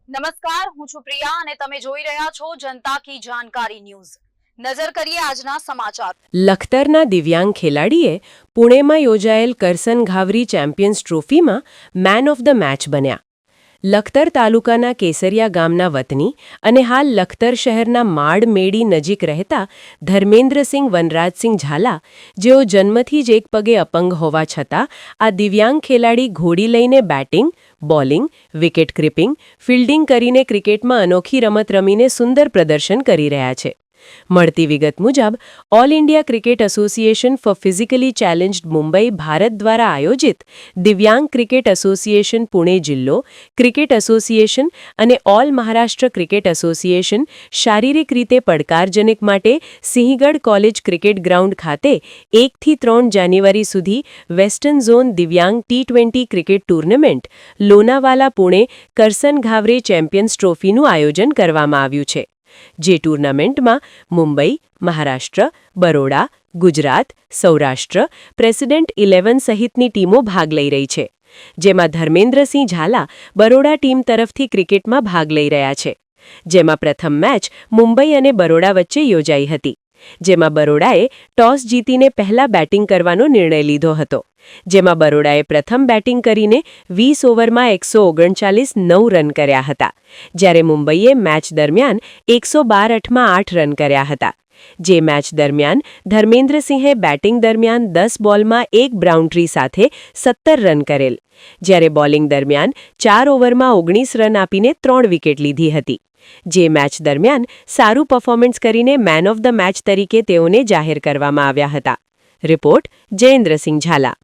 નમસ્કાર, હું છું પ્રિયા અને તમે જોઈ રહ્યા છો જનતા કી જાણકારી ન્યૂઝ। નજર કરીએ આજના સમાચાર। લખતરના દિવ્યાંગ ખેલાડીએ પુણેમાં યોજાયેલ કરસન ઘાવરી ચેમ્પિયન્સ ટ્રોફીમાં મેન ઓફ ધ મેચ બન્યા। લખતર તાલુકાના કેસરિયા ગામના વતની અને હાલ લખતર શહેરના માડમેડી નજીક રહેતા ધર્મેન્દ્રસિંહ વનરાજસિંહ ઝાલા, જેઓ જન્મથી જ એક પગે અપંગ હોવા છતાં આ દિવ્યાંગ ખેલાડી ઘોડી લઈને બેટિંગ, બોલિંગ, વિકેટ ક્રીપિંગ, ફિલ્ડિંગ કરીને ક્રિકેટમાં અનોખી રમત રમીને સુંદર પ્રદર્શન કરી રહ્યા છે। મળતી વિગત મુજબ all India cricket association four physically challenged Mumbai Bharat દ્વારા આયોજિત દિવ્યાંગ ક્રિકેટ એસોસિએશન પુણે જિલ્લો ક્રિકેટ એસોસિએશન અને ઓલ મહારાષ્ટ્ર ક્રિકેટ એસોસિએશન શારીરિક રીતે પડકારજનક માટે સિંહગઢ કોલેજ ક્રિકેટ ગ્રાઉન્ડ ખાતે 1 થી 3 જાન્યુઆરી સુધી વેસ્ટર્ન ઝોન દિવ્યાંગ T20 cricket tournament Lonavala Pune Karsan Ghavri champions ટ્રોફીનું આયોજન કરવામાં આવ્યું છે। જે ટુર્નામેન્ટમાં મુંબઈ, મહારાષ્ટ્ર, બરોડા, ગુજરાત, સૌરાષ્ટ્ર, પ્રેસિડેન્ટ 11 સહિતની ટીમો ભાગ લઈ રહી છે, જેમાં ધર્મેન્દ્રસિંહ ઝાલા બરોડા ટીમ તરફથી ક્રિકેટમાં ભાગ લઈ રહ્યા છે। જેમાં પ્રથમ મેચ મુંબઈ અને બરોડા વચ્ચે યોજાઈ હતી, જેમાં બરોડાએ ટોસ જીતીને પહેલા બેટિંગ કરવાનો નિર્ણય લીધો હતો, જેમાં બરોડાએ પ્રથમ બેટિંગ કરીને 20 ઓવરમાં 139 રન કર્યા હતા, જ્યારે મુંબઈએ મેચ દરમિયાન 112 8 રન કર્યા હતા। જે મેચ દરમિયાન ધર્મેન્દ્રસિંહે બેટિંગ દરમિયાન 10 બોલમાં 1 બાઉન્ડ્રી સાથે 17 રન કરેલ, જ્યારે બોલિંગ દરમિયાન 4 ઓવરમાં 19 રન આપીને 3 વિકેટ લીધી હતી। જે મેચ દરમિયાન સારું પરફોર્મન્સ કરીને મેન ઓફ ધ મેચ તરીકે તેઓને જાહેર કરવામાં આવ્યા હતા। રિપોર્ટ જયેન્દ્રસિંહ ઝાલા।